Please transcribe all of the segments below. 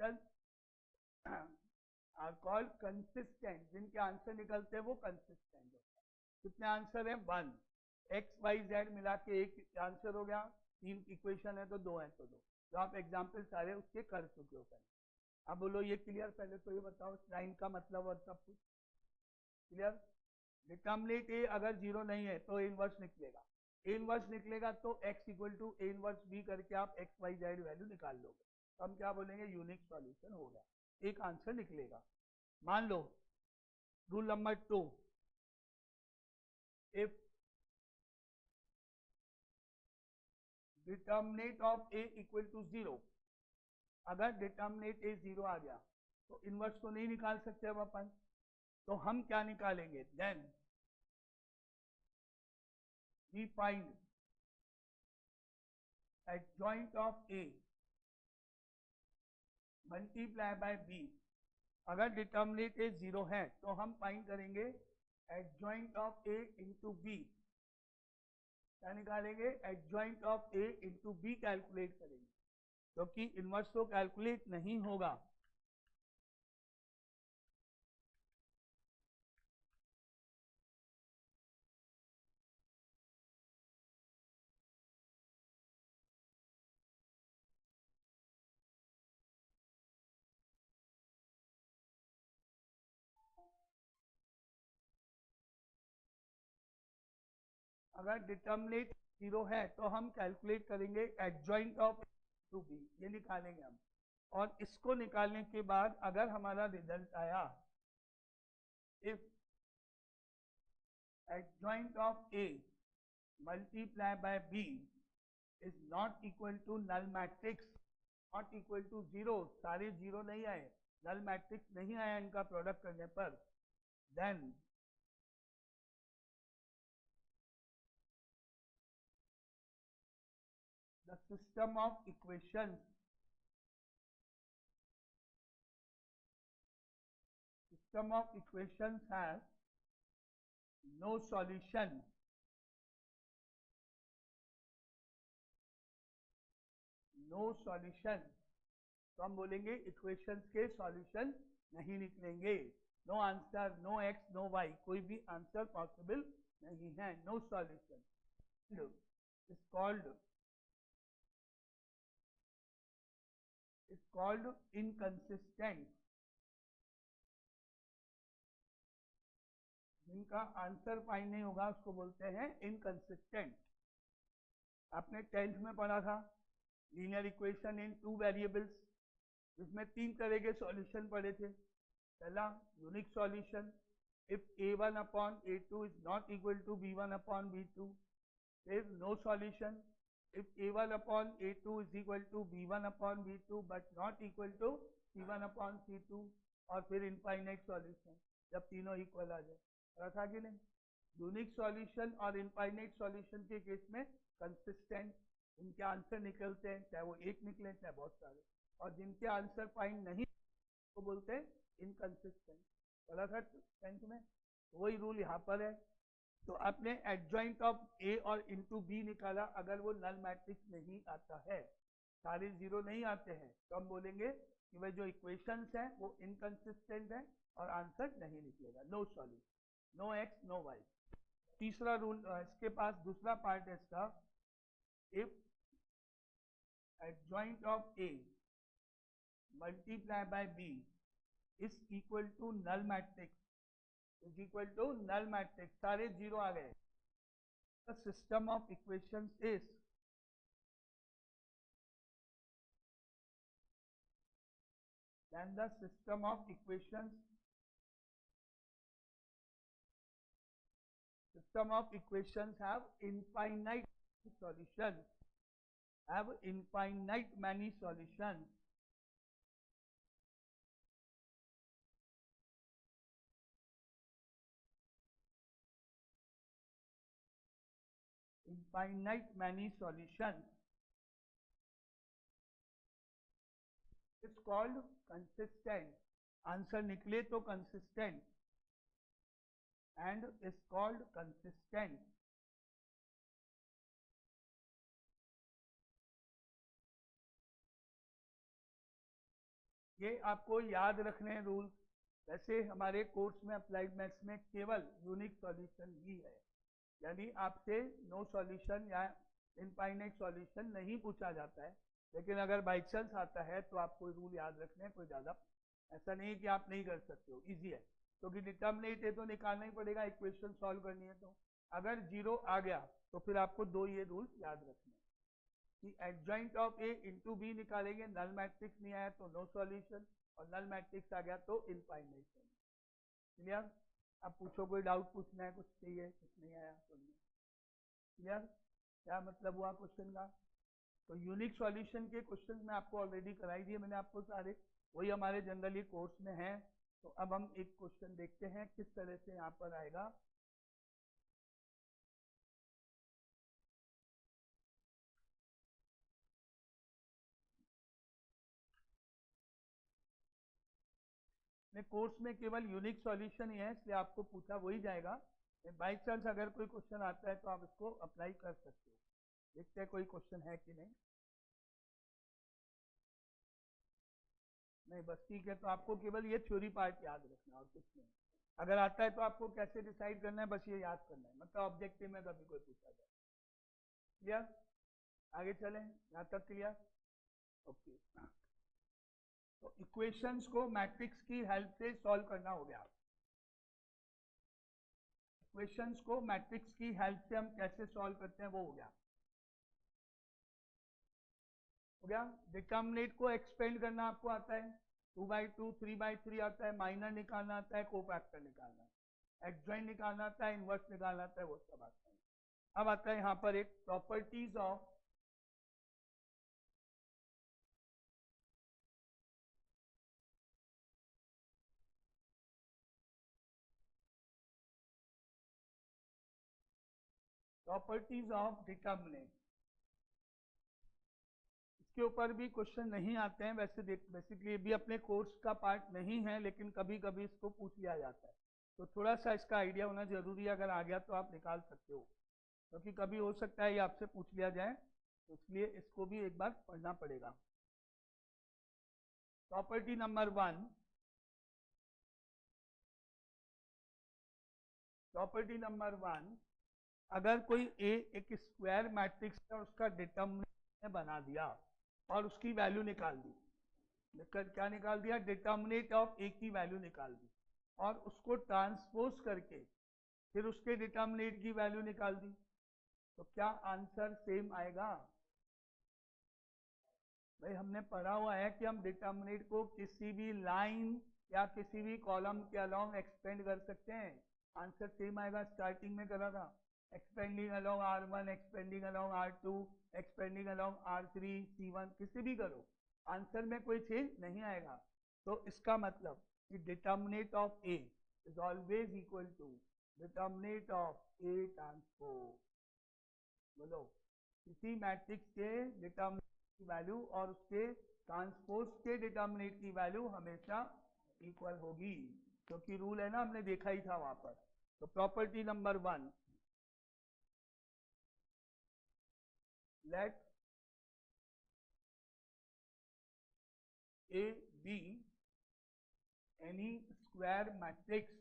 Solution are called consistent, जिनके answer निकलते हैं वो कंसिस्टेंट होते हैं। कितने आंसर हैं? 1। एक्स वाई जेड मिला के एक आंसर हो गया, 3 इक्वेशन है तो 2 है तो 2। तो आप एग्जाम्पल सारे उसके कर चुके हो पहले। अब बोलो ये क्लियर? पहले तो ये बताओ लाइन का मतलब और सब कुछ क्लियर। डिटर्मिनेंट ए अगर 0 नहीं है तो ए इनवर्स निकलेगा, ए इनवर्स निकलेगा तो x equal to A inverse B करके आप एक्स वाई जेड वैल्यू निकाल लोगे, तो हम क्या बोलेंगे? यूनिक सॉल्यूशन हो गया, एक आंसर निकलेगा। मान लो rule number 2, if determinant of A equal to 0, अगर डिटर्मिनेंट ए 0 आ गया तो इनवर्स तो नहीं निकाल सकते अब अपन, तो हम क्या निकालेंगे? Then we find adjoint of A multiply by B। अगर डिटर्मिनेंट ए 0 है तो हम फाइंड करेंगे adjoint of A into B. क्या निकालेंगे? adjoint of A into B calculate करेंगे, क्योंकि इनवर्स तो कैलकुलेट नहीं होगा। अगर डिटर्मिनेंट 0 है तो हम कैलकुलेट करेंगे adjoint ऑफ टू बी, ये निकालेंगे हम। और इसको निकालने के बाद अगर हमारा रिजल्ट आया if adjoint of A multiply by B is not equal to null matrix, not equal to 0, सारे 0 नहीं आए, null matrix नहीं आया इनका प्रोडक्ट करने पर, then the system of equations has no solution, no solution। तो हम बोलेंगे इक्वेशंस के सॉल्यूशन नहीं निकलेंगे, no answer, no X no Y, कोई भी आंसर पॉसिबल नहीं है, no solution. Is called inconsistent. जिनका आंसर फाइंड नहीं होगा उसको बोलते हैं इनकंसिस्टेंट। आपने 10th में पढ़ा था लीनियर इक्वेशन इन 2 वेरिएबल्स, जिसमें 3 तरह के सॉल्यूशन पढ़े थे। पहला unique solution, if a1 upon a2 is not equal to b1 upon b2, फिर no solution, if a1 upon a2 is equal to b1 upon b2 but not equal to c1 upon c2, और फिर infinite solution जब तीनों equal आ जाए। था कि नहीं? Unique solution और इनफाइनाइट सॉल्यूशन के केस में कंसिस्टेंट, उनके आंसर निकलते हैं, चाहे वो एक निकले चाहे बहुत सारे, और जिनके आंसर फाइंड नहीं तो बोलते हैं इनकंसिस्टेंट। बोला था 10th में, वही रूल यहाँ पर है। तो आपने एडजॉइंट ऑफ ए और इंटू बी निकाला, अगर वो नल मैट्रिक्स नहीं आता है, सारे 0 नहीं आते हैं, तो हम बोलेंगे कि वह जो इक्वेशंस हैं वो इनकंसिस्टेंट है और आंसर नहीं निकलेगा, no solution, no X no Y. तीसरा रूल, इसके पास दूसरा पार्ट है इसका, if adjoint of A multiply by B is equal to null matrix, is equal to null matrix, सारे 0 आ गए, the system of equations is then the system of equations have infinite solutions, have infinite many solutions, infinite many solutions, it's called consistent, answer निकले तो consistent, and is called consistent। ये आपको याद रखने हैं rules. वैसे हमारे कोर्स में अप्लाइड मैथ्स में केवल यूनिक सॉल्यूशन ही है, यानी आपसे नो सॉल्यूशन या इनफाइनाइट सॉल्यूशन नहीं पूछा जाता है। लेकिन अगर बाई चांस आता है तो आपको रूल याद रखने हैं, कोई ज़्यादा ऐसा नहीं है कि आप नहीं कर सकते हो, ईजी है। क्योंकि डिटर्मिनेट है तो निकालना ही पड़ेगा, इक्वेशन सॉल्व करनी है तो। अगर जीरो आ गया तो फिर आपको दो ये रूल्स याद रखने हैं कि adjoint of A into B निकालेंगे, नल मैट्रिक्स नहीं आया तो नो सॉल्यूशन, और नल मैट्रिक्स आ गया तो इनफाइनाइट। क्लियर? अब पूछो, कोई डाउट पूछना है, कुछ चाहिए, कुछ नहीं आया तो नहीं। क्लियर? क्या मतलब हुआ क्वेश्चन का? तो यूनिक सॉल्यूशन के क्वेश्चन मैं आपको ऑलरेडी कराई दिए मैंने आपको सारे, वही हमारे जनरली कोर्स में हैं। तो अब हम एक क्वेश्चन देखते हैं किस तरह से यहाँ पर आएगा। कोर्स में केवल यूनिक सॉल्यूशन ही है, इसलिए आपको पूछा वही जाएगा। बाई चांस अगर कोई क्वेश्चन आता है तो आप इसको अप्लाई कर सकते हो। देखते हैं कोई क्वेश्चन है कि नहीं। नहीं, बस ठीक है। तो आपको केवल ये थ्योरी पार्ट याद रखना और कुछ नहीं। अगर आता है तो आपको कैसे डिसाइड करना है बस ये याद करना है, मतलब ऑब्जेक्टिव में कभी कोई पूछा जाए। क्लियर? आगे चलें, यहाँ तक क्लियर? ओके। तो इक्वेशंस को मैट्रिक्स की हेल्प से सॉल्व करना हो गया। इक्वेशंस को मैट्रिक्स की हेल्प से हम कैसे सॉल्व करते हैं वो हो गया। हो गया। डिटर्मिनेंट को एक्सपेंड करना आपको आता है, 2/2 3/3 आता है, माइनर निकालना आता है, कोफैक्टर निकालना आता है, एडजॉइंट निकालना आता है, इनवर्स निकालना आता है, वो सब आता है। अब आता है यहाँ पर एक प्रॉपर्टीज ऑफ डिटर्मिनेंट। इसके ऊपर भी क्वेश्चन नहीं आते हैं वैसे, बेसिकली ये भी अपने कोर्स का पार्ट नहीं है, लेकिन कभी कभी इसको पूछ लिया जाता है। तो थोड़ा सा इसका आइडिया होना जरूरी है, अगर आ गया तो आप निकाल सकते हो, क्योंकि कभी हो सकता है ये आपसे पूछ लिया जाए, तो इसलिए इसको भी एक बार पढ़ना पड़ेगा। प्रॉपर्टी नंबर 1, प्रॉपर्टी नंबर 1, अगर कोई ए एक स्क्वायर मैट्रिक्स है और उसका डिटर्मिनेंट बना दिया और उसकी वैल्यू निकाल दी, क्या निकाल दिया? डिटर्मिनेंट ऑफ ए की वैल्यू निकाल दी, और उसको ट्रांसपोज करके फिर उसके डिटर्मिनेंट की वैल्यू निकाल दी, तो क्या आंसर सेम आएगा? भाई हमने पढ़ा हुआ है कि हम डिटर्मिनेंट को किसी भी लाइन या किसी भी कॉलम के अलोंग एक्सपेंड कर सकते हैं, आंसर सेम आएगा। स्टार्टिंग में करा था, expanding along R1, expanding along R2, expanding along R3, C1, किसी भी करो आंसर में कोई चेंज नहीं आएगा। तो इसका मतलब कि determinant of A is always equal to determinant of A transpose. बोलो, किसी मैट्रिक्स के डिटर्मिनेंट की वैल्यू और उसके ट्रांसपोज के डिटर्मिनेंट की वैल्यू हमेशा इक्वल होगी, क्योंकि रूल है ना, हमने देखा ही था वहां पर। तो property number 1, let A B any square matrix,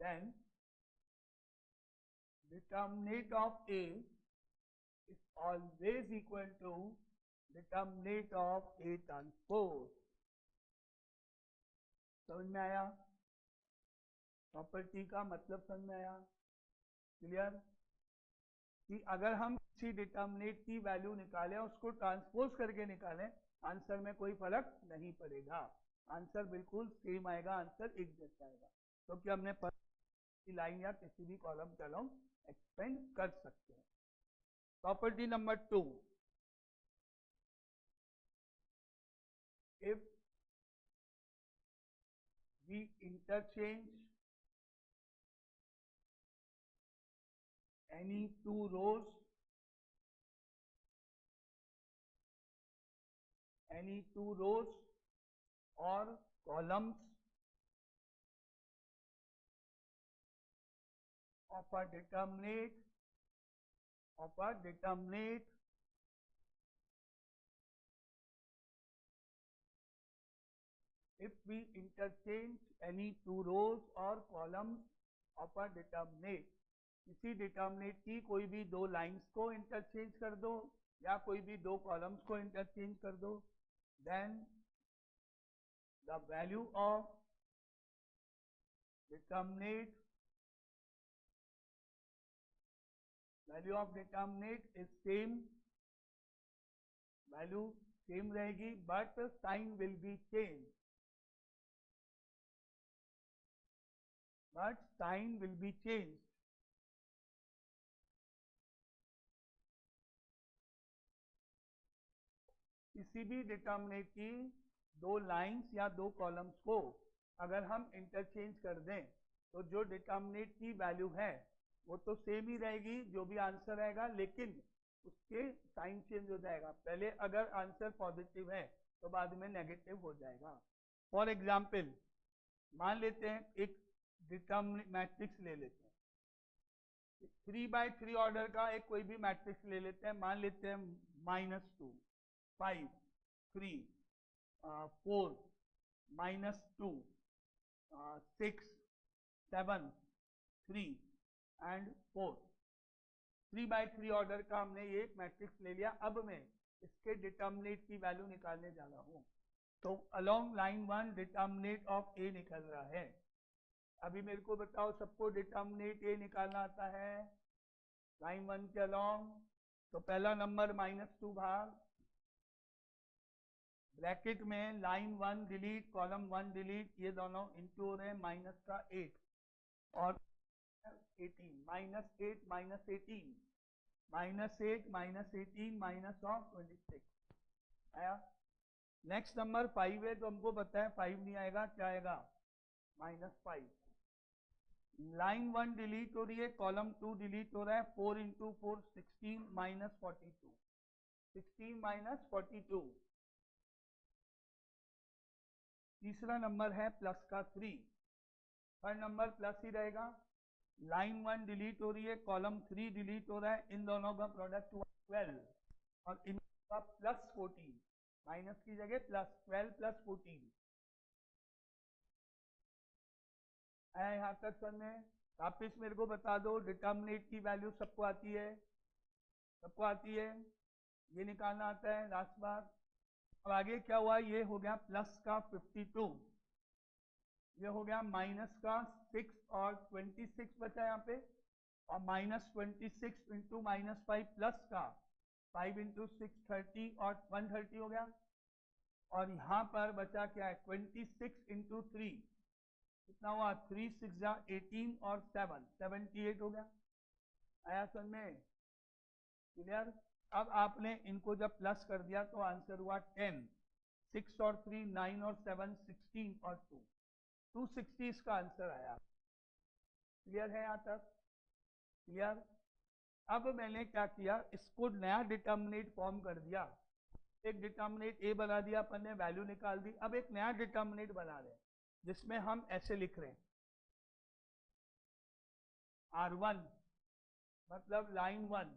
then determinant of A is always equal to determinant of A transpose। समझ में आया? प्रॉपर्टी का मतलब समझ में आया? क्लियर? कि अगर हम किसी डिटर्मिनेंट की वैल्यू निकालें उसको ट्रांसपोज करके निकालें, आंसर में कोई फर्क नहीं पड़ेगा, आंसर बिल्कुल सेम आएगा, आंसर एक जैसा आएगा, क्योंकि हमने लाइन या किसी भी कॉलम के अलोंग एक्सपेंड कर सकते हैं। Property number 2, if we interchange any two rows, or columns of a determinate if we interchange any two rows or columns of a determinate, किसी डिटर्मिनेट की कोई भी दो लाइंस को इंटरचेंज कर दो या कोई भी दो कॉलम्स को इंटरचेंज कर दो, then the value of determinant is same, value same रहेगी but sign will be change, किसी भी डिटर्मिनेट की दो लाइंस या दो कॉलम्स को अगर हम इंटरचेंज कर दें तो जो डिटर्मिनेट की वैल्यू है वो तो सेम ही रहेगी, जो भी आंसर आएगा, लेकिन उसके साइन चेंज हो जाएगा। पहले अगर आंसर पॉजिटिव है तो बाद में नेगेटिव हो जाएगा। फॉर एग्जाम्पल मान लेते हैं एक डिटर्मिनेट मैट्रिक्स ले लेते हैं, 3x3 ऑर्डर का एक कोई भी मैट्रिक्स ले लेते हैं, मान लेते हैं -2 5 3 4 -2 6 7 3 एंड 4, 3x3 ऑर्डर का हमने ये एक मैट्रिक्स ले लिया। अब मैं इसके डिटर्मिनेट की वैल्यू निकालने जा रहा हूँ। तो अलोंग लाइन 1 डिटर्मिनेट ऑफ ए निकल रहा है। अभी मेरे को बताओ सबको डिटर्मिनेट ए निकालना आता है लाइन 1 के अलोंग? तो पहला नंबर -2 भाग ब्रैकेट में लाइन 1 डिलीट कॉलम 1 डिलीट, ये दोनों इंटू हो रहे हैं -8 और 18 -8 -18 -26 आया। नेक्स्ट नंबर 5 है तो हमको पता है 5 नहीं आएगा, क्या आएगा -5। लाइन 1 डिलीट हो रही है, कॉलम 2 डिलीट हो रहा है, 4 × 4 16 -42 16 -42। तीसरा नंबर है प्लस का 3, थर्ड नंबर प्लस ही रहेगा। लाइन 1 डिलीट हो रही है, कॉलम 3 डिलीट हो रहा है, इन दोनों का प्रोडक्ट 12 और इनका प्लस 14, माइनस की जगह प्लस 12 + 14 है। यहाँ तक समझ में? वापिस मेरे को बता दो डिटर्मिनेट की वैल्यू सबको आती है, ये निकालना आता है लास्ट बार। अब आगे क्या हुआ, ये हो गया प्लस का 52, ये हो गया माइनस का 6 और 26 बचा यहाँ पे, और -26 × -5 प्लस का 5 × 6 30 और 130 हो गया। और यहाँ पर बचा क्या है 26 × 3 कितना हुआ 3 6 18 और 7 78 हो गया। आया समझ में? क्लियर? अब आपने इनको जब प्लस कर दिया तो आंसर हुआ 10, 6 और 3 9 और 7 16 और 2 260 इसका आंसर आया। क्लियर है यहाँ तक? क्लियर? अब मैंने क्या किया, इसको नया डिटर्मिनेट फॉर्म कर दिया। एक डिटर्मिनेट ए बना दिया अपन ने, वैल्यू निकाल दी। अब एक नया डिटर्मिनेट बना रहे हैं जिसमें हम ऐसे लिख रहे हैं R1 मतलब लाइन 1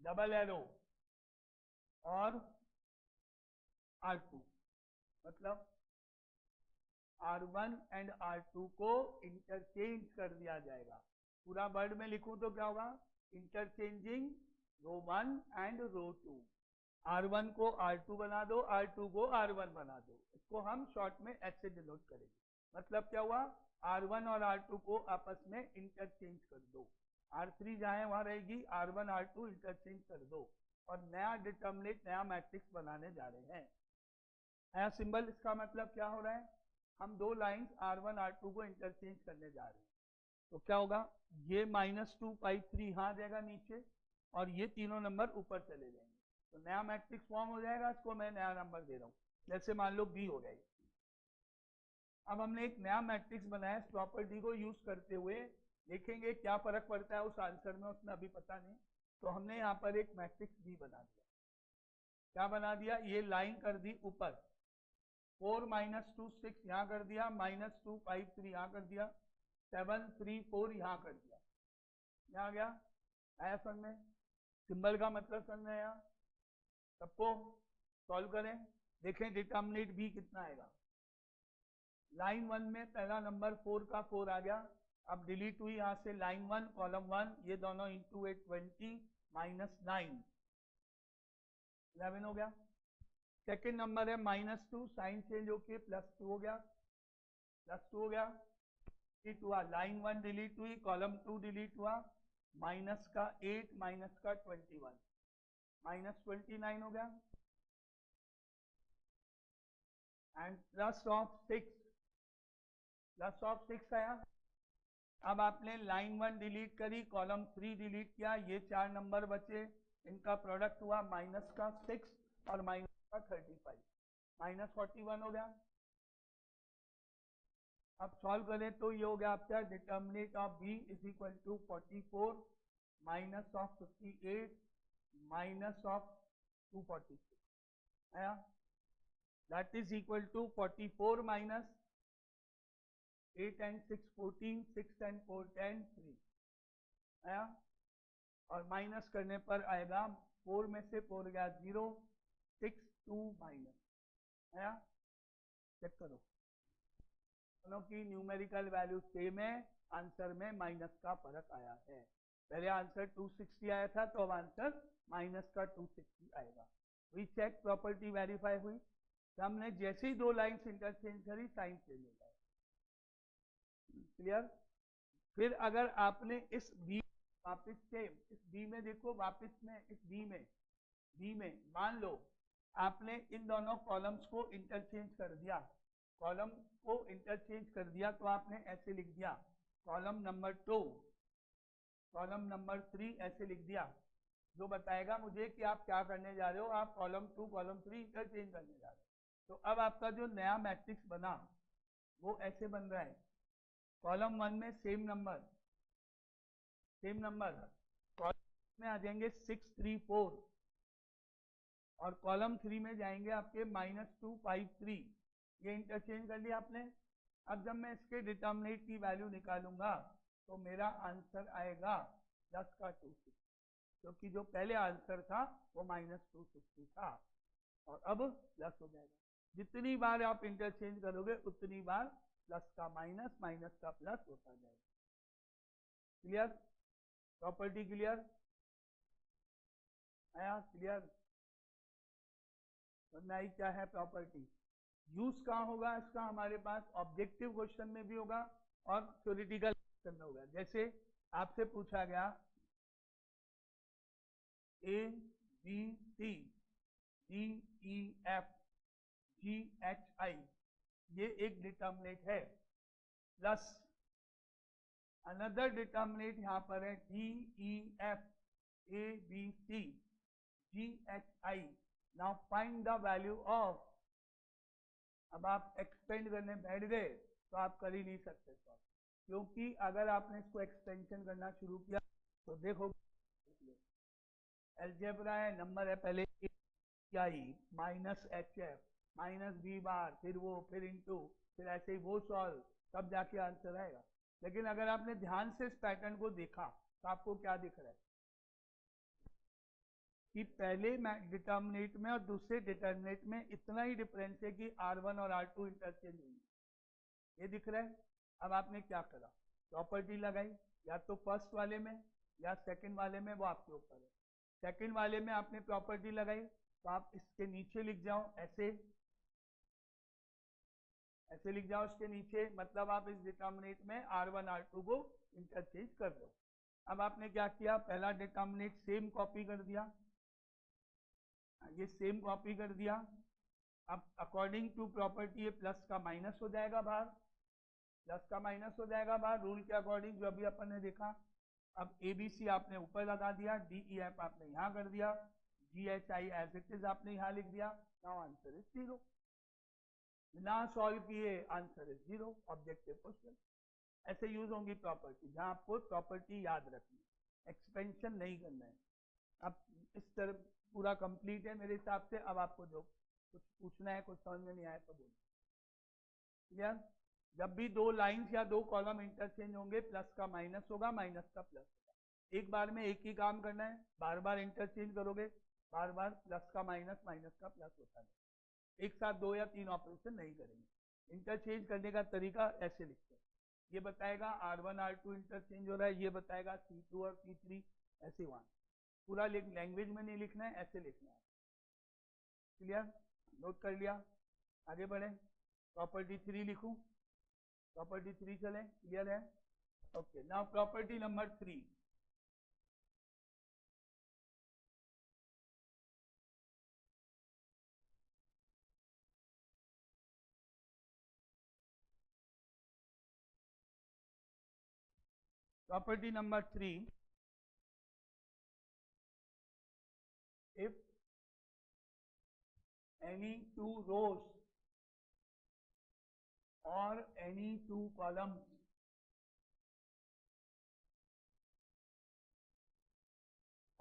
डबल एरो और R2 मतलब R1 एंड R2 को इंटरचेंज कर दिया जाएगा। पूरा वर्ड में लिखूं तो क्या होगा, interchanging row 1 and row 2। R1 को R2 बना दो, R2 को R1 बना दो। इसको हम शॉर्ट में ऐसे डिनोट करेंगे। मतलब क्या हुआ, R1 और R2 को आपस में इंटरचेंज कर दो। R3 जहाँ है वहाँ रहेगी, R1 R2 इंटरचेंज कर दो और नया डिटर्मिनेट नया मैट्रिक्स बनाने जा रहे हैं। नया सिंबल, इसका मतलब क्या हो रहा है, हम दो लाइंस R1 R2 को इंटरचेंज करने जा रहे हैं। तो क्या होगा, ये -2 5 3 यहाँ आ जाएगा नीचे और ये तीनों नंबर ऊपर चले जाएंगे। तो नया मैट्रिक्स फॉर्म हो जाएगा। इसको मैं नया नंबर दे रहा हूँ, जैसे मान लो B हो गई। अब हमने एक नया मैट्रिक्स बनाया, इस प्रॉपर्टी को यूज करते हुए देखेंगे क्या फर्क पड़ता है उस आंसर में, उसमें अभी पता नहीं। तो हमने यहाँ पर एक मैट्रिक्स B बना दिया। क्या बना दिया, ये लाइन कर दी ऊपर, 4 -2 6 यहाँ कर दिया, -2 5 3 यहाँ कर दिया, 7 3 4 यहाँ कर दिया। यहाँ आ गया? आया समझ में? सिंबल का मतलब समझ में आया सबको? सॉल्व करें, देखें डिटर्मिनेंट बी कितना आएगा। लाइन 1 में पहला नंबर 4 का 4 आ गया, अब डिलीट हुई यहां से लाइन 1 कॉलम 1, ये दोनों इंटू 20 माइनस 9 11 हो गया। सेकेंड नंबर है -2, साइन चेंज होके +2 हो गया, +2 हो गया, डिलीट हुआ लाइन 1 डिलीट हुई, कॉलम 2 डिलीट हुआ, माइनस का 8 माइनस का 21 -29 हो गया, एंड प्लस ऑफ 6 आया। अब आपने लाइन 1 डिलीट करी, कॉलम 3 डिलीट किया, ये 4 नंबर बचे, इनका प्रोडक्ट हुआ माइनस का 6 और माइनस का 35 -41 हो गया। अब सॉल्व करें तो ये हो गया आपका determinant of B is equal to 44 minus of 58 minus of 246 आया, that is equal to 44 minus 8 and 6 14, 6 and 4 10 3 आया, और माइनस करने पर आएगा 4 में से 4 गया 0 6 2 माइनस आया। चेक करो दोनों की न्यूमेरिकल वैल्यू सेम है, आंसर में माइनस का फर्क आया है। पहले आंसर 260 आया था, तो अब आंसर माइनस का 260 आएगा। वी चेक प्रॉपर्टी वेरीफाई हुई, तो हमने जैसे ही 2 लाइन्स इंटरचेंज करी साइन चेंज हो जाए। क्लियर। फिर अगर आपने इस बी वापिस से इस बी में देखो, वापिस में इस बी में मान लो आपने इन दोनों कॉलम्स को इंटरचेंज कर दिया, कॉलम को इंटरचेंज कर दिया, तो आपने ऐसे लिख दिया कॉलम नंबर 2 कॉलम नंबर 3 ऐसे लिख दिया, जो बताएगा मुझे कि आप क्या करने जा रहे हो, आप कॉलम 2 कॉलम 3 इंटरचेंज करने जा रहे हो। तो अब आपका जो नया मैट्रिक्स बना वो ऐसे बन रहा है, कॉलम 1 में सेम नंबर कॉलम में आ जाएंगे 6 3 4, और कॉलम 3 में जाएंगे आपके -2 5 3, ये इंटरचेंज कर लिया आपने। अब जब मैं इसके डिटर्मिनेंट की वैल्यू निकालूंगा तो मेरा आंसर आएगा प्लस का 260, क्योंकि जो पहले आंसर था वो -260 था, और अब प्लस हो जाएगा। जितनी बार आप इंटरचेंज करोगे उतनी बार प्लस का माइनस, माइनस का प्लस होता जाएगा। क्लियर। प्रॉपर्टी क्लियर आया। क्लियर। समझ आई क्या है प्रॉपर्टी। यूज कहाँ होगा इसका, हमारे पास ऑब्जेक्टिव क्वेश्चन में भी होगा और थ्योरेटिकल क्वेश्चन में होगा। जैसे आपसे पूछा गया A B C D E F G H I, ये एक डिटर्मिनेंट है, प्लस अनदर डिटर्मिनेंट यहाँ पर है D E F A B C G H I। Now find the value of. अब आप एक्सपेंड करने बैठ गए तो आप कर ही नहीं सकते सॉल्व, क्योंकि अगर आपने इसको एक्सपेंशन करना शुरू किया तो देखो अलजेब्रा है, नंबर है पहले I minus H F minus B bar, फिर वो, फिर इनटू, फिर ऐसे ही वो सॉल्व, तब जाके आंसर आएगा। लेकिन अगर आपने ध्यान से इस पैटर्न को देखा तो आपको क्या दिख रहा है कि पहले डिटर्मिनेंट में और दूसरे डिटर्मिनेंट में इतना ही डिफरेंस है कि R1 और R2 इंटरचेंज हुई, ये दिख रहा है। अब आपने क्या करा, प्रॉपर्टी लगाई, या तो फर्स्ट वाले में या सेकंड वाले में, वो आपके ऊपर है। सेकंड वाले में आपने प्रॉपर्टी लगाई तो आप इसके नीचे लिख जाओ, ऐसे लिख जाओ इसके नीचे, मतलब आप इस डिटर्मिनेंट में R1 R2 को इंटरचेंज कर दो। अब आपने क्या किया, पहला डिटर्मिनेंट सेम कॉपी कर दिया, ये सेम कॉपी कर दिया। अब अकॉर्डिंग टू प्रॉपर्टी ये प्लस का माइनस हो जाएगा बाहर, प्लस का माइनस हो जाएगा बाहर, रूल के अकॉर्डिंग जो अभी अपन ने देखा। अब ABC आपने ऊपर लगा दिया, DEF आपने यहाँ कर दिया, GHI एज इट इज आपने यहाँ लिख दिया। नाउ आंसर इज 0, बिना सॉल्व किए आंसर इज 0, ऑब्जेक्टिव क्वेश्चन। ऐसे यूज होंगी प्रॉपर्टी, जहाँ आपको प्रॉपर्टी याद रखनी, एक्सपेंशन नहीं करना है। अब इस तरह पूरा कंप्लीट है मेरे हिसाब से। अब आपको जो कुछ पूछना है, कुछ समझ में नहीं आया तो बोलो। क्लियर। जब भी 2 लाइंस या 2 कॉलम इंटरचेंज होंगे, प्लस का माइनस होगा, माइनस का प्लस होगा। एक बार में एक ही काम करना है, बार बार इंटरचेंज करोगे, बार बार प्लस का माइनस, माइनस का प्लस होता है। एक साथ 2 या 3 ऑपरेशन नहीं करेंगे। इंटरचेंज करने का तरीका ऐसे लिखते हैं, ये बताएगा R1 R2 इंटरचेंज हो रहा है, ये बताएगा C2 और C3 ऐसे वहां। पूरा लैंग्वेज में नहीं लिखना है, ऐसे लिखना है। क्लियर? नोट कर लिया? आगे बढ़े। प्रॉपर्टी 3 लिखूं? प्रॉपर्टी 3 चले? क्लियर है? Okay, now property number 3। Property number 3, if any two rows or any two columns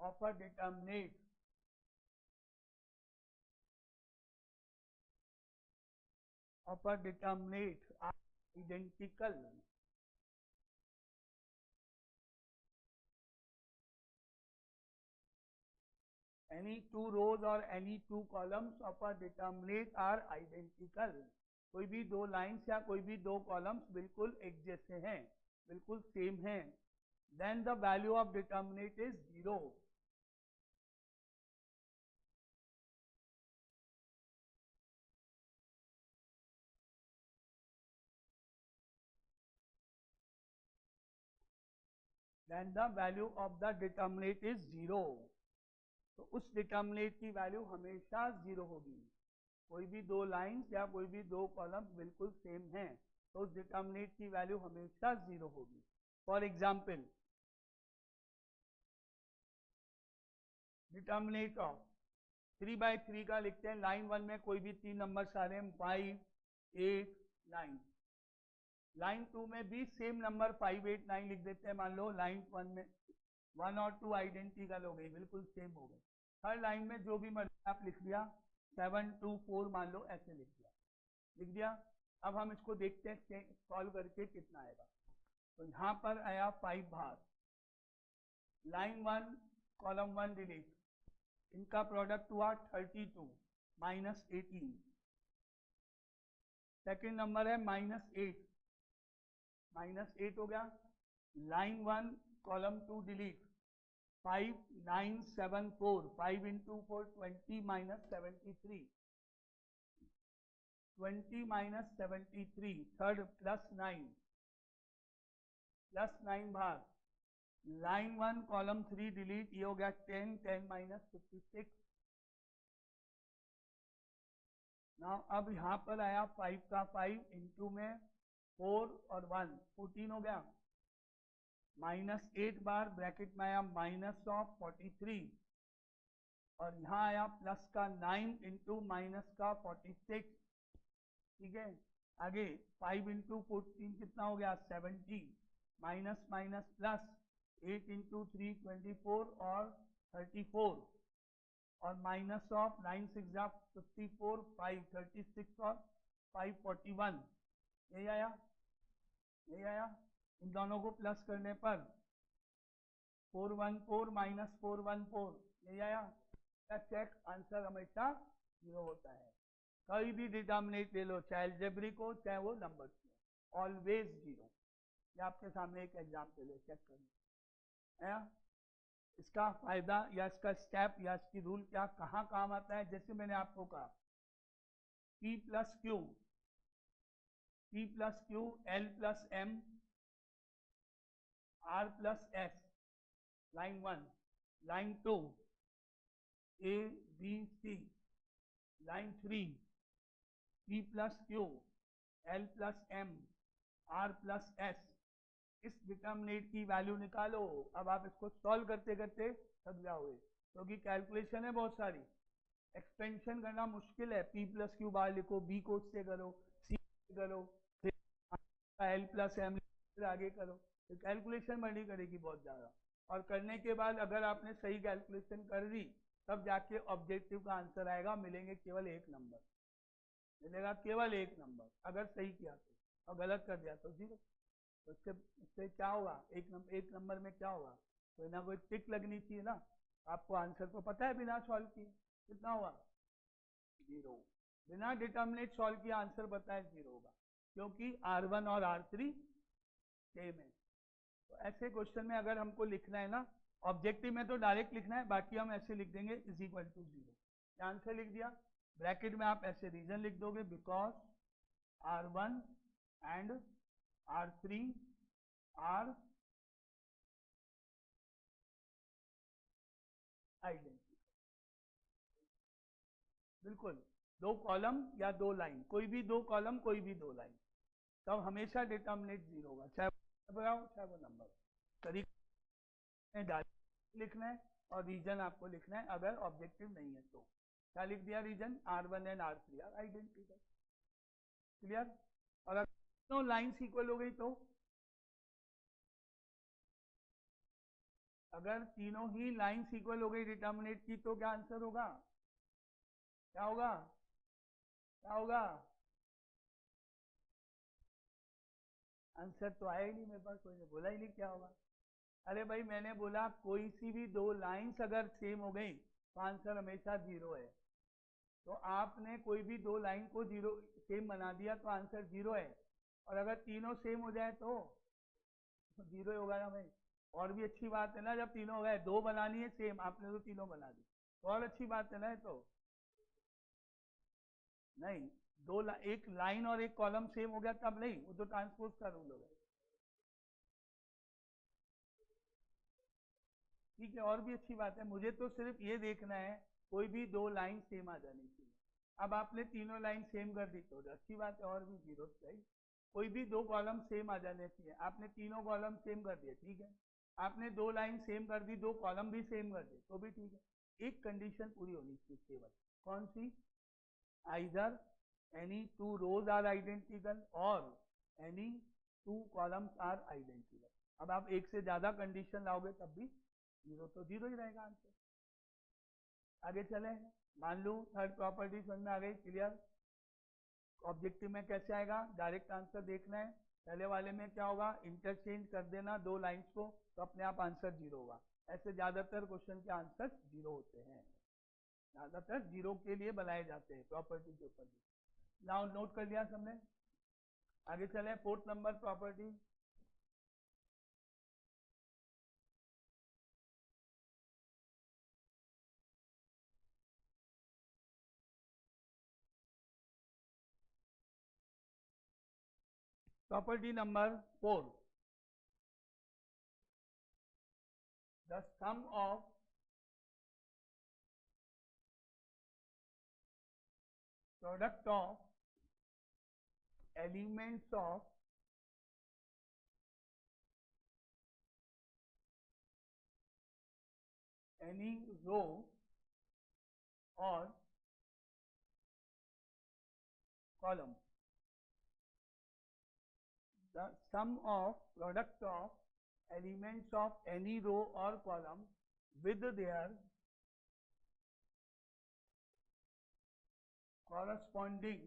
of a determinate are identical, any two rows or any two columns of a determinate are identical, कोई भी दो lines या कोई भी दो columns बिल्कुल एक जैसे हैं, बिल्कुल सेम हैं, then the value of determinate is 0. Then the value of the determinate is 0. तो उस डिटर्मिनेट की वैल्यू हमेशा 0 होगी। कोई भी दो लाइन्स या कोई भी दो कॉलम्स बिल्कुल सेम हैं तो उस डिटर्मिनेट की वैल्यू हमेशा 0 होगी। फॉर एग्जाम्पल, डिटर्मिनेट ऑफ 3/3 का लिखते हैं। लाइन 1 में कोई भी 3 नंबर आ रहे हैं, 5, 8, 9। लाइन 2 में भी सेम नंबर 5, 8, 9 लिख देते हैं। मान लो लाइन 1 में 1 और 2 आइडेंटिकल हो गई, बिल्कुल सेम हो गई। हर लाइन में जो भी मर्जी आप लिख दिया, 7, 2, 4 मान लो, ऐसे लिख दिया। अब हम इसको देखते हैं सॉल्व करके कितना आएगा। तो यहाँ पर आया 5 बाहर, लाइन 1 कॉलम 1 डिलीट, इनका प्रोडक्ट हुआ 32 माइनस 18। सेकेंड नंबर है -8, -8 हो गया। Line 1 column 2 delete, 5, 9, 7, 4, 5 into 4 20 minus 73, 20 minus 73, third +9, +9 बाहर। लाइन 1 कॉलम 3 डिलीट, ये हो गया 10, 10 minus 56। ना अब यहाँ पर आया 5 का 5 इंटू में 4 और 1, 14 हो गया। -8 बार ब्रैकेट में आया -43 और यहाँ आया प्लस का 9 इंटू माइनस का 46। ठीक है, आगे 5 इंटू 14 कितना हो गया 70, माइनस माइनस प्लस 8 इंटू 3 24 और 34 और माइनस ऑफ 9 6 54, 5 36 और 5 41। यही आया, यही आया। इन दोनों को प्लस करने पर 414 माइनस 414, यही आया। चेक, आंसर हमेशा 0 होता है। कोई भी डिटर्मिनेट ले लो, चाहे अलजेब्रिक हो चाहे वो नंबर हो, ऑलवेज 0। ये आपके सामने एक एग्जाम्पल है, चेक करना। इसका फायदा या इसका स्टेप या इसकी रूल क्या कहाँ काम आता है, जैसे मैंने आपको कहा P plus Q, P plus Q, L plus M, R plus S, line 1, line 2 A B C, line 3 P plus Q, L plus M, R plus S। इस डिटर्मिनेट की वैल्यू निकालो। अब आप इसको सॉल्व करते करते थक जाओगे क्योंकि कैलकुलेशन है बहुत सारी, एक्सपेंशन करना मुश्किल है। P प्लस क्यू बाहर लिखो, B को उससे करो, C करो, फिर L प्लस M, फिर आगे करो, तो कैलकुलेशन बढ़नी करेगी बहुत ज़्यादा। और करने के बाद अगर आपने सही कैलकुलेशन कर दी तब जाके ऑब्जेक्टिव का आंसर आएगा, मिलेंगे केवल 1 नंबर, मिलेगा केवल 1 नंबर अगर सही किया तो, और गलत कर दिया तो 0। तो इससे क्या होगा, एक नंबर में क्या होगा, कोई ना कोई टिक लगनी चाहिए ना। आपको आंसर तो पता है बिना सॉल्व किए, कितना होगा 0। बिना डिटर्मिनेट सॉल्व किया आंसर बताए 0 होगा, क्योंकि R1 और R3 सेम है। तो ऐसे क्वेश्चन में अगर हमको लिखना है ना, ऑब्जेक्टिव में तो डायरेक्ट लिखना है, बाकी हम ऐसे लिख देंगे इज इक्वल टू 0। आंसर लिख दिया, ब्रैकेट में आप ऐसे रीजन लिख दोगे, because R1 and R3 are identical. बिल्कुल, दो कॉलम या दो लाइन, कोई भी दो कॉलम कोई भी दो लाइन, तब हमेशा डिटर्मिनेट 0 होगा, चाहे चाहे वो नंबर। तरीके डायरेक्ट लिखना है और रीजन आपको लिखना है, अगर ऑब्जेक्टिव नहीं है तो। क्या लिख दिया reason? R1 and R3 are identical. Clear? और अगर दोनों लाइन्स इक्वल हो गई तो, अगर तीनों ही लाइन्स इक्वल हो गई डिटर्मिनेट की, तो क्या आंसर होगा? क्या होगा? क्या होगा? आंसर तो आया ही नहीं मेरे पास, कोई ने बोला ही नहीं क्या होगा। अरे भाई मैंने बोला कोई सी भी दो लाइन्स अगर सेम हो गई तो आंसर हमेशा 0 है। तो आपने कोई भी दो लाइन को 0 सेम बना दिया तो आंसर 0 है, और अगर तीनों सेम हो जाए तो 0 ही होगा ना भाई। और भी अच्छी बात है ना, जब तीनों हो गए, दो बनानी है सेम, आपने तो तीनों बना दी, तो और अच्छी बात है ना। तो नहीं, एक लाइन और एक कॉलम सेम हो गया तब नहीं, वो तो ट्रांसपोज का रूल हो गया। ठीक है, और भी अच्छी बात है, मुझे तो सिर्फ ये देखना है कोई भी दो लाइन सेम आ जानी चाहिए। अब आपने तीनों लाइन सेम कर दी तो अच्छी बात है, और भी 0 चाहिए। कोई भी दो कॉलम सेम आ जाने चाहिए, आपने तीनों कॉलम सेम कर दिए, ठीक है। आपने दो लाइन सेम कर दी, दो कॉलम भी सेम कर दिए, तो भी ठीक है। एक कंडीशन पूरी होनी चाहिए केवल, कौन सी? Either any two rows are identical और any two columns are identical. अब आप एक से ज्यादा कंडीशन लाओगे तब भी 0 तो 0 ही रहेगा आंसर। आगे चले, मान लो थर्ड प्रॉपर्टी समझ में आ गई, क्लियर? ऑब्जेक्टिव में कैसे आएगा? डायरेक्ट आंसर देखना है। पहले वाले में क्या होगा? इंटरचेंज कर देना दो लाइंस को, तो अपने आप आंसर 0 होगा। ऐसे ज्यादातर क्वेश्चन के आंसर 0 होते हैं, ज्यादातर 0 के लिए बनाए जाते हैं प्रॉपर्टी के ऊपर। नाउ नोट कर लिया सबने? आगे चले, fourth number property. Property number 4, the sum of product of elements of any row or column, the sum of product of elements of any row or column with their corresponding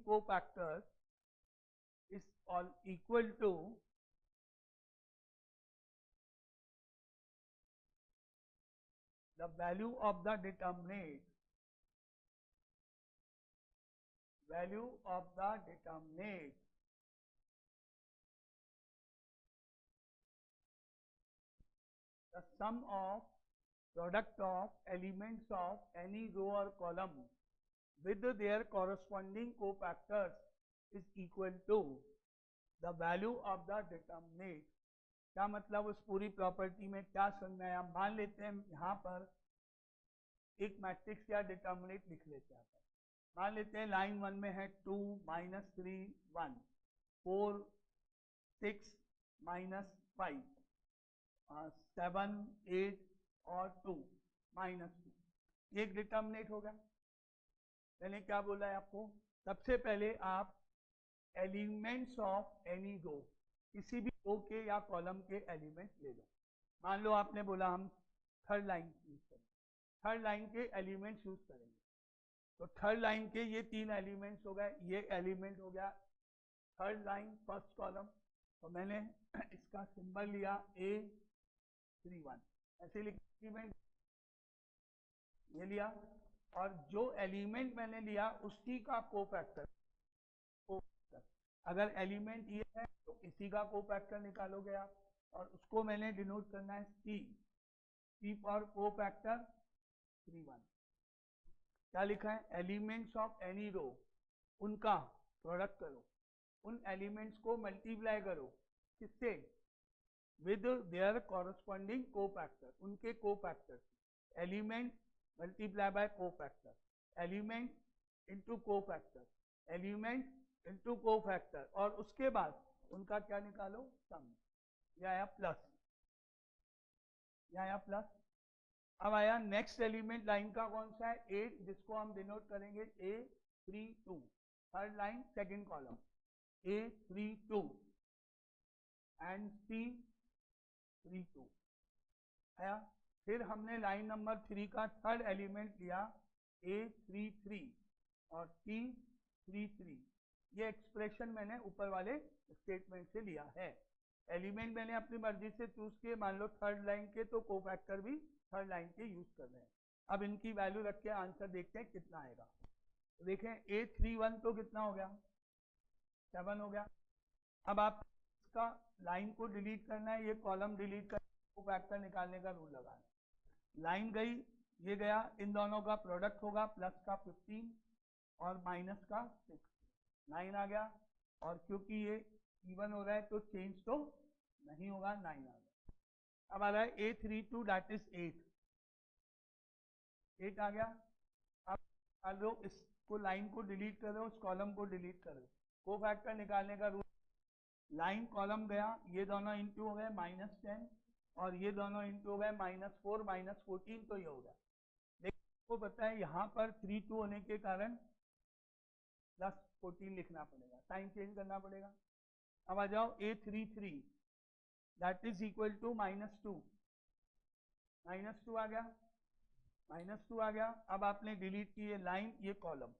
cofactors is all equal to the value of the determinate the sum of product of elements of any row or column with their corresponding cofactors is equal to the value of the determinate। क्या मतलब उस पूरी property में क्या समझना है? हम मान लेते हैं यहाँ पर एक मैट्रिक्स या डिटर्मिनेट लिख लेते हैं। मान लेते हैं लाइन 1 में है 2 -3 1 4 6 -5 7 8 और 2 -2, एक डिटर्मिनेट होगा। मैंने क्या बोला है आपको? सबसे पहले आप एलिमेंट्स ऑफ एनी रो, किसी भी रो के या कॉलम के एलिमेंट्स ले लो। मान लो आपने बोला हम थर्ड लाइन यूज करेंगे, थर्ड लाइन के एलिमेंट्स यूज करेंगे, तो थर्ड लाइन के ये तीन एलिमेंट्स हो गए, ये एलिमेंट हो गया थर्ड लाइन फर्स्ट कॉलम, तो मैंने इसका सिंबल लिया A31, ऐसे लिखी मैं ये लिया, और जो एलिमेंट मैंने लिया उसी का कोफैक्टर, अगर एलिमेंट ये है तो इसी का कोफैक्टर निकालोगे आप, और उसको मैंने डिनोट करना है C फॉर कोफैक्टर 31। क्या लिखा है, एलिमेंट्स ऑफ एनी रो, उनका प्रोडक्ट करो, उन एलिमेंट्स को मल्टीप्लाई करो, किससे, विद देयर कॉरस्पॉन्डिंग कोफैक्टर, उनके cofactor, element multiply by cofactor, element into cofactor, element into cofactor, और उसके बाद उनका क्या निकालो, सम। यह आया प्लस, यह आया प्लस। अब आया नेक्स्ट एलिमेंट लाइन का कौन सा है, 8, जिसको हम डिनोट करेंगे A32, third line second column, A32 and C32 आया। फिर हमने लाइन नंबर 3 का थर्ड एलिमेंट लिया A33 और C33, ये एक्सप्रेशन मैंने ऊपर वाले स्टेटमेंट से लिया है। एलिमेंट मैंने अपनी मर्जी से चूज किए, मान लो थर्ड लाइन के, तो कोफैक्टर भी थर्ड लाइन के यूज कर रहे हैं। अब इनकी वैल्यू रख के आंसर देखते हैं कितना आएगा। तो देखें A31 तो कितना हो गया, 7 हो गया। अब आप इसका लाइन को डिलीट करना है, ये कॉलम डिलीट कर कोफैक्टर निकालने का रूल लगाना है। लाइन गई, ये गया, इन दोनों का प्रोडक्ट होगा, प्लस का 15 और माइनस का 6, 9 आ गया। और क्योंकि ये इवन हो रहा है तो चेंज तो नहीं होगा, 9 आ गया। अब आ रहा है A32 दैट इज 8 आ गया। अब लो इसको, लाइन को डिलीट करो, उस कॉलम को डिलीट करो, कोफैक्टर निकालने का रूल, लाइन कॉलम गया, ये दोनों इंटू हो गए -10 और ये दोनों इंटू हो गए -4 -14, तो ये हो गया। लेकिन आपको पता है यहाँ पर 32 होने के कारण +14 लिखना पड़ेगा, साइन चेंज करना पड़ेगा। अब आ जाओ A33 that is equal to -2, -2 आ गया, -2 आ गया। अब आपने डिलीट की ये लाइन, ये कॉलम,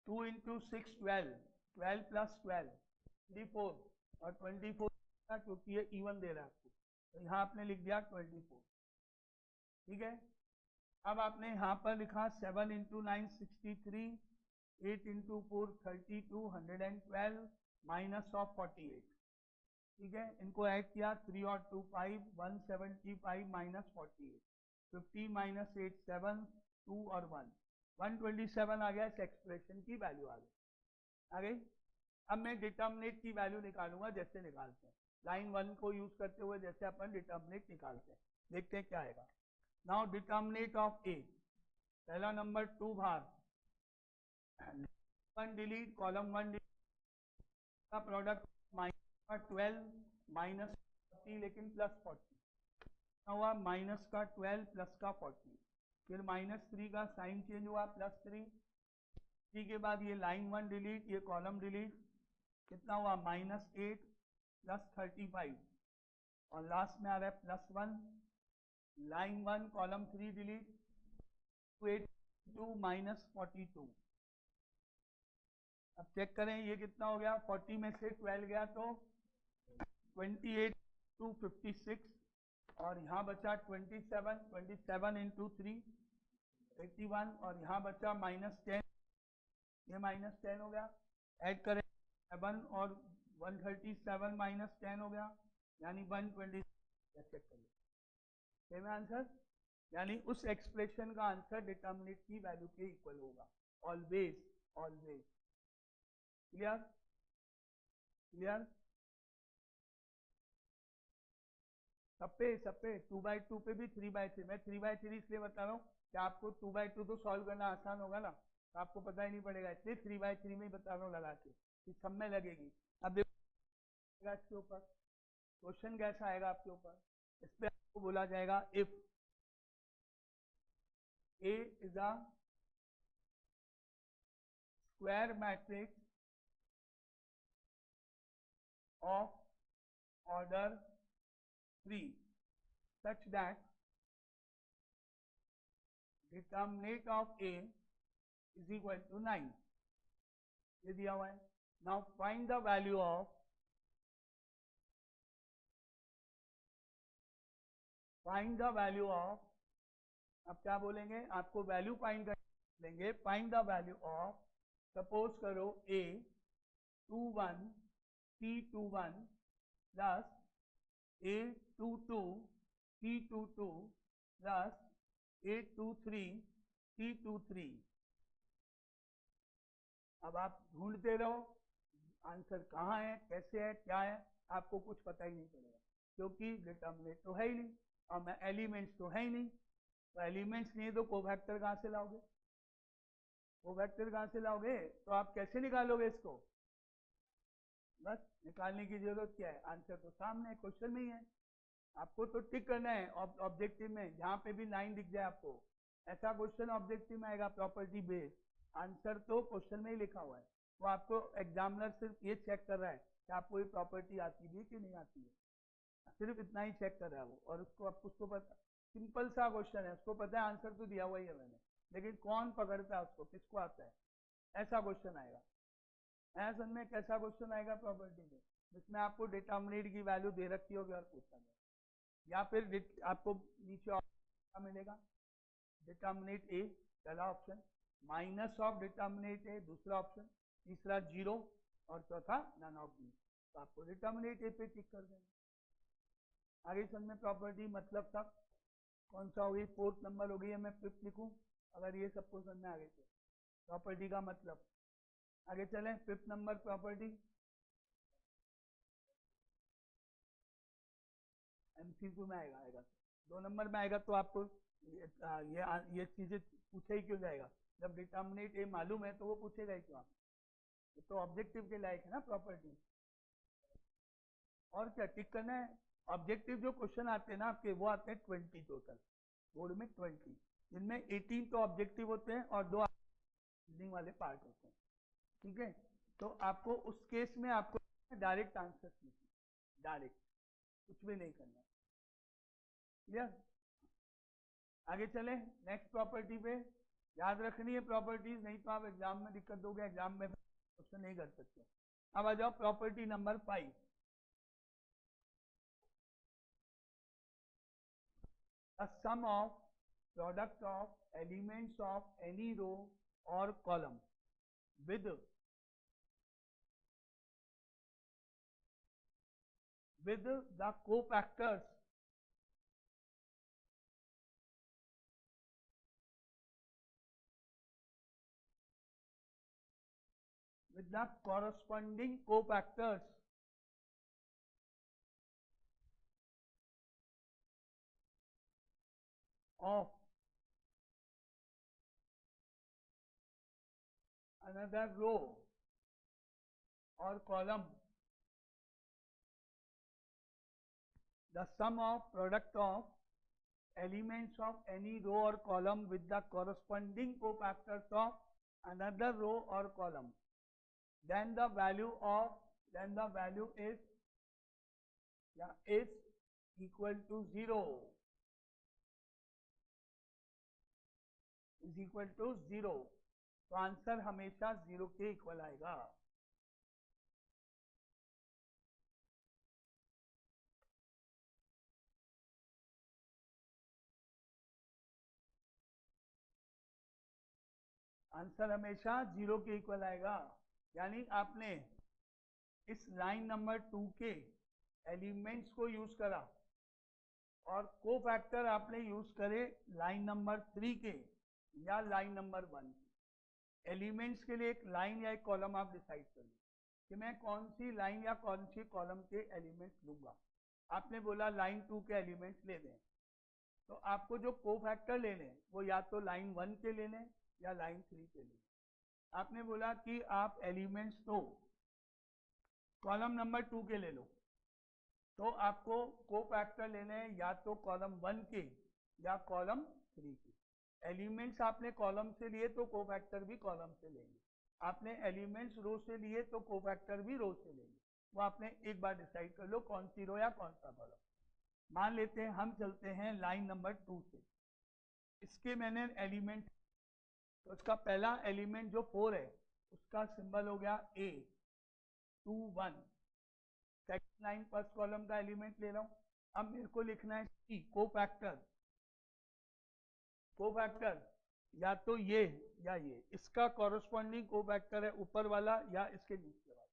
2 × 6 12, 12 + 12 24, और 24 क्योंकि ये इवन दे रहा है आपको, तो यहाँ आपने लिख दिया 24, ठीक है। अब आपने यहाँ पर लिखा 7 × 9 63, 8 × 4 32, 112 -48, ठीक है। इनको ऐड किया, 3 और 2 5, 175 -48, 15 - 8 7, 2 और 1, 127 आ गया। इस एक्सप्रेशन की वैल्यू आ गई। अब मैं डिटर्मिनेट की वैल्यू निकालूंगा, जैसे निकालते हैं लाइन 1 को यूज करते हुए, जैसे अपन डिटर्मिनेट निकालते हैं, देखते हैं क्या आएगा। नाउ डिटर्मिनेट ऑफ A, पहला नंबर 2 भाग 1 डिलीट, कॉलम 1 डिलीट का प्रोडक्ट -12 -40, लेकिन +40 हुआ, -12 + का 40, फिर -3 का साइन चेंज हुआ, +3, ठीक के बाद ये लाइन 1 डिलीट, ये कॉलम डिलीट, कितना हुआ -8 + 35, और लास्ट में आ रहा है +1, लाइन 1 कॉलम 3 डिलीट, 282 -42। अब चेक करें ये कितना हो गया, 40 में से 12 गया तो 28 to 56, और यहाँ बचा 27, 27 × 3 81, और यहाँ बचा -10, ये -10 हो गया। ऐड करें 7 और 137 -10 हो गया, यानी 120। चेक करिए, सेम आंसर, यानी उस एक्सप्रेशन का आंसर डिटर्मिनेट की वैल्यू के इक्वल होगा, ऑलवेज ऑलवेज। क्लियर क्लियर, सब पे 2/2 पे भी 3/3, मैं 3/3 इसलिए बता रहा हूँ कि आपको 2/2 तो सॉल्व करना आसान होगा ना, तो आपको पता ही नहीं पड़ेगा, इसलिए 3/3 में ही बता रहा हूँ लगा के, कि सब में लगेगी। अब देखो इसके ऊपर क्वेश्चन कैसा आएगा आपके ऊपर, इस पर आपको बोला जाएगा if A is a square matrix of order 3 such that determinant of A is equal to 9, ये दिया हुआ है। Now find the value of find the value of, अब क्या बोलेंगे, आपको वैल्यू फाइंड कर लेंगे। Find the value of, suppose करो A 21 C21 plus A22 C22 plus A23 C23। अब आप ढूंढते रहो आंसर कहाँ है, कैसे है, क्या है, आपको कुछ पता ही नहीं पड़ेगा, क्योंकि डिटर्मिनेंट तो है ही नहीं और एलिमेंट्स तो है ही नहीं। तो एलिमेंट्स नहीं है तो कोफैक्टर कहाँ से लाओगे, कोफैक्टर कहाँ से लाओगे, तो आप कैसे निकालोगे इसको, बस निकालने की जरूरत क्या है, आंसर तो सामने क्वेश्चन में ही है। आपको तो टिक करना है ऑब्जेक्टिव में, जहाँ पे भी लाइन दिख जाए आपको, ऐसा क्वेश्चन ऑब्जेक्टिव में आएगा प्रॉपर्टी बेस्ड, आंसर तो क्वेश्चन में ही लिखा हुआ है। वो आपको एग्जामिनर सिर्फ ये चेक कर रहा है कि आपको ये प्रॉपर्टी आती है कि नहीं आती है, सिर्फ इतना ही चेक कर रहा है वो, और उसको पता, सिंपल सा क्वेश्चन है, उसको पता है आंसर तो दिया हुआ ही है मैंने, लेकिन कौन पकड़ता है उसको, किसको आता है, ऐसा क्वेश्चन आएगा। ऐसा में कैसा क्वेश्चन आएगा प्रॉपर्टी में, जिसमें आपको डिटर्मिनेंट की वैल्यू दे रखी होगी और पूछा जाए, या फिर आपको नीचे मिलेगा डिटर्मिनेंट ए पहला ऑप्शन, माइनस ऑफ डिटर्मिनेंट ए दूसरा ऑप्शन, तीसरा 0 और चौथा नन ऑफ दी। तो आपको डिटर्मिनेंट ए पे टिक कर देंगे। आगे समझ में प्रॉपर्टी मतलब सब कौन सा हो गई, 4th नंबर हो गई है, मैं 5th लिखूं अगर ये सबको समझ में आगे तो प्रॉपर्टी का मतलब। आगे चलें 5th नंबर प्रॉपर्टी, MCQ में आएगा 2 नंबर में आएगा, तो आपको ये चीजें पूछे ही क्यों जाएगा, जब डिटर्मिनेंट ए मालूम है तो वो पूछेगा ही क्यों आप, तो ऑब्जेक्टिव के लायक है ना प्रॉपर्टी। और क्या टिक करना है, ऑब्जेक्टिव जो क्वेश्चन आते हैं ना आपके, वो आते हैं 20 टोटल, बोर्ड में 20, जिनमें 18 तो ऑब्जेक्टिव होते हैं और 2 रीजनिंग वाले पार्ट होते हैं, ठीक है। तो आपको उस केस में आपको डायरेक्ट आंसर लिखना, डायरेक्ट, कुछ भी नहीं करना, क्लियर। आगे चले नेक्स्ट प्रॉपर्टी पे, याद रखनी है प्रॉपर्टीज, नहीं तो आप एग्जाम में दिक्कत दोगे, एग्जाम में क्वेश्चन नहीं कर सकते। अब आ जाओ property number 5, a sum of product of elements of any row or column with the cofactors with the corresponding cofactors of another row or column, the sum of product of elements of any row or column with the corresponding cofactors of another row or column, then the value is equal to 0, is equal to 0। तो answer हमेशा 0 के equal आएगा। Answer हमेशा 0 के equal आएगा, यानी आपने इस लाइन नंबर 2 के एलिमेंट्स को यूज करा और कोफैक्टर आपने यूज करे लाइन नंबर 3 के या लाइन नंबर 1 के। एलिमेंट्स के लिए एक लाइन या एक कॉलम आप डिसाइड कर लो कि मैं कौन सी लाइन या कौन सी कॉलम के एलिमेंट्स लूंगा। आपने बोला लाइन 2 के एलिमेंट्स ले लें, तो आपको जो कोफैक्टर लेने वो या तो लाइन 1 के लेने या लाइन 3 के लेने। आपने बोला कि आप एलिमेंट्स तो कॉलम नंबर 2 के ले लो, तो आपको कोफैक्टर लेने हैं या तो कॉलम 1 के या कॉलम 3 के। एलिमेंट्स आपने कॉलम से लिए तो कोफैक्टर भी कॉलम से लेंगे, आपने एलिमेंट्स रो से लिए तो कोफैक्टर भी रो से लेंगे। वो आपने एक बार डिसाइड कर लो कौन सी रो या कौन सा कॉलम। मान लेते हैं हम चलते हैं लाइन नंबर 2 से, इसके मैंने एलिमेंट, तो उसका पहला एलिमेंट जो 4 है उसका सिंबल हो गया A 2 1। Second line first column का एलिमेंट ले रहा हूँ, अब मेरे को लिखना है C कोफैक्टर या तो ये या ये, इसका कॉरस्पॉन्डिंग कोफैक्टर है ऊपर वाला या इसके नीचे वाला।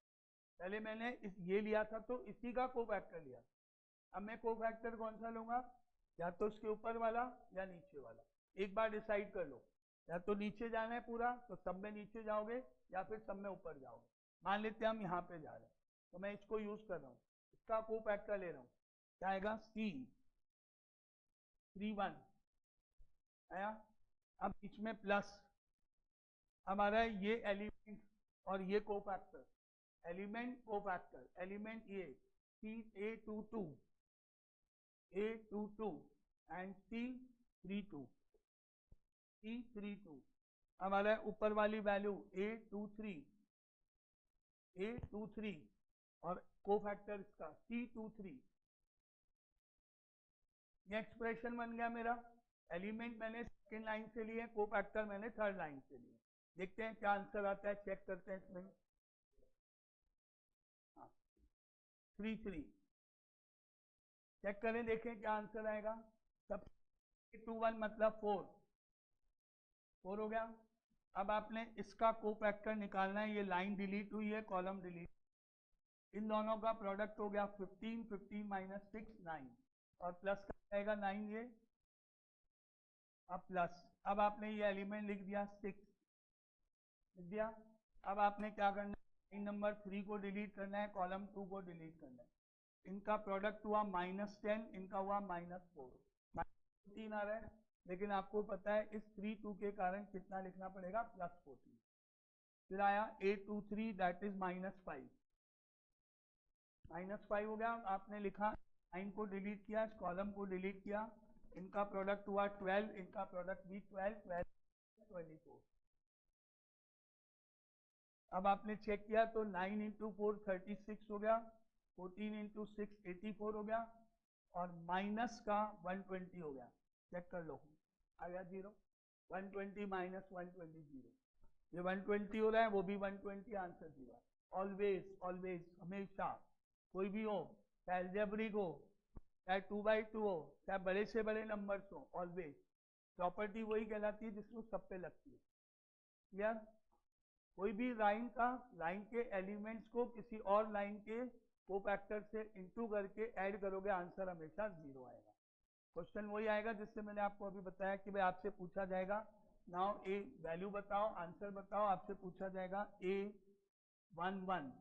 पहले मैंने ये लिया था तो इसी का कोफैक्टर लिया। अब मैं कोफैक्टर कौन सा लूंगा, या तो इसके ऊपर वाला या नीचे वाला। एक बार डिसाइड कर लो, या तो नीचे जाना है पूरा तो सब में नीचे जाओगे, या फिर सब में ऊपर जाओगे। मान लेते हैं हम यहाँ पे जा रहे हैं तो मैं इसको यूज कर रहा हूँ, इसका कोफैक्टर ले रहा हूँ, क्या आएगा C31 आया। अब बीच में प्लस, अब आ रहा है ये एलिमेंट और ये कोफैक्टर, एलिमेंट कोफैक्टर, एलिमेंट ये A22 एंड C32 हमारा ऊपर वाली वैल्यू A23 और कोफैक्टर इसका C23। ये एक्सप्रेशन बन गया मेरा। एलिमेंट मैंने सेकेंड लाइन से लिए, कोफैक्टर मैंने थर्ड लाइन से लिए। देखते हैं क्या आंसर आता है, चेक करते हैं इसमें। हाँ 33 चेक करें, देखें क्या आंसर आएगा। सब 21 मतलब 4 हो गया। अब आपने इसका कोफैक्टर निकालना है, ये लाइन डिलीट हुई है, कॉलम डिलीट, इन दोनों का प्रोडक्ट हो गया 15 माइनस 6 9 और प्लस का आएगा 9 ये, अब प्लस। अब आपने ये एलिमेंट लिख दिया 6 लिख दिया। अब आपने क्या करना है, लाइन नंबर 3 को डिलीट करना है, कॉलम 2 को डिलीट करना है। इनका प्रोडक्ट हुआ -10, इनका हुआ -4, -15 आ रहा है। लेकिन आपको पता है इस 3 2 के कारण कितना लिखना पड़ेगा, +14। फिर आया A23 दैट इज -5 हो गया। आपने लिखा 9 को डिलीट किया, इस कॉलम को डिलीट किया, इनका प्रोडक्ट हुआ 12, इनका प्रोडक्ट भी 12 24। अब आपने चेक किया तो 9 × 4 36 हो गया, 14 × 6 84 हो गया, और माइनस का 120 हो गया। चेक कर लो, आ गया 0। 120 माइनस 120 0, ये 120 हो रहा है, वो भी 120, आंसर 0। ऑलवेज ऑलवेज हमेशा कोई भी हो, चाहे एल्जेब्रिक हो, चाहे 2x2 हो, चाहे बड़े से बड़े नंबर्स हो, ऑलवेज प्रॉपर्टी वही कहलाती है जिसको सब पे लगती है। क्लियर? कोई भी लाइन के एलिमेंट्स को किसी और लाइन के कोफैक्टर से इंटू करके ऐड करोगे, आंसर हमेशा 0 आएगा। क्वेश्चन वही आएगा जिससे मैंने आपको अभी बताया कि भाई आपसे पूछा जाएगा नाउ ए वैल्यू बताओ, आंसर बताओ, आपसे पूछा जाएगा A11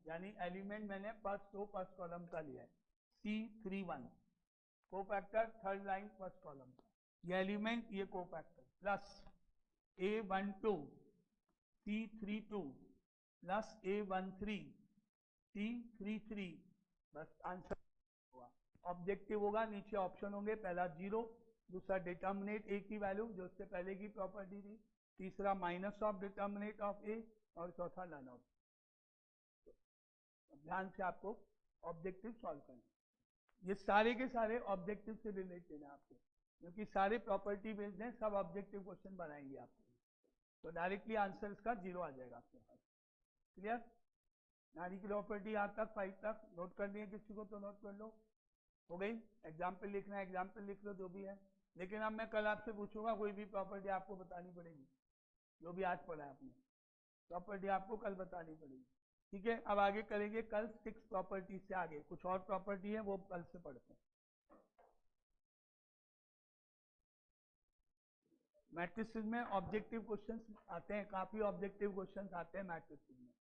यानी एलिमेंट मैंने फर्स्ट रो फर्स्ट कॉलम का लिया है, C31 cofactor third line first column का, ये एलिमेंट ये cofactor, plus A12 C32 plus A13 C33, बस आंसर होगा। ऑब्जेक्टिव होगा, नीचे ऑप्शन होंगे, पहला 0, दूसरा डिटर्मिनेट ए की वैल्यू जो उससे पहले की प्रॉपर्टी थी, तीसरा माइनस ऑफ डिटर्मिनेट ऑफ ए, और चौथा लर्न आउट। ध्यान से आपको ऑब्जेक्टिव सॉल्व करना, ये सारे के सारे ऑब्जेक्टिव से रिलेटेड है आपको, क्योंकि सारे प्रॉपर्टी बेस्ड हैं, सब ऑब्जेक्टिव क्वेश्चन बनाएंगे आपको, तो डायरेक्टली आंसर इसका 0 आ जाएगा आपके पास। क्लियर? नारी की प्रॉपर्टी यहाँ तक 5 तक नोट कर दिए, किसी को तो नोट कर लो, हो गई। एग्जाम्पल लिखना है एग्जाम्पल लिख लो, जो भी है। लेकिन अब मैं कल आपसे पूछूंगा, कोई भी प्रॉपर्टी आपको बतानी पड़ेगी, जो भी आज पढ़ा है आपने प्रॉपर्टी आपको कल बतानी पड़ेगी। ठीक है, अब आगे करेंगे कल 6 प्रॉपर्टी से आगे, कुछ और प्रॉपर्टी है वो कल से पढ़ते हैं। मैट्रिसेस में ऑब्जेक्टिव क्वेश्चंस आते हैं, काफी ऑब्जेक्टिव क्वेश्चंस आते हैं मैट्रिसेस में,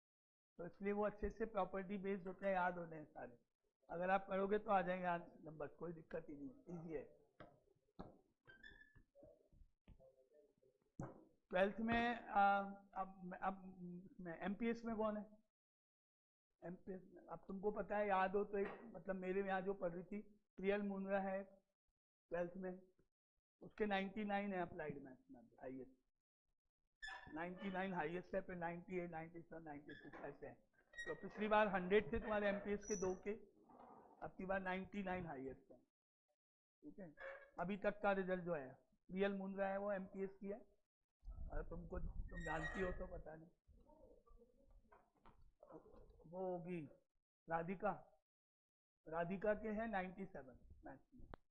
तो इसलिए वो अच्छे से प्रॉपर्टी बेस्ड होते हैं, याद होते हैं सारे। अगर आप करोगे तो आ जाएंगे नंबर, कोई दिक्कत ही नहीं, इजी है। 12th में अब एमपीएस में कौन है? एमपीएस में अब तुमको पता है, याद हो तो, एक मतलब मेरे यहाँ जो पढ़ रही थी प्रियल मुंद्रा है 12th में, उसके 99 है अप्लाइड मैथ्स में हाईएस्ट, 99 हाईएस्ट है, फिर 98 97 96 ऐसे हैं। तो पिछली बार 100 थे तुम्हारे एमपीएस के 2 के, अब की बार 99 हाईएस्ट है। ठीक है, अभी तक का रिजल्ट जो है, प्रियल मुंद्रा है वो एमपीएस की है, और तुम जानती हो तो पता नहीं, वो होगी राधिका, राधिका के हैं 97 मैथ्स में।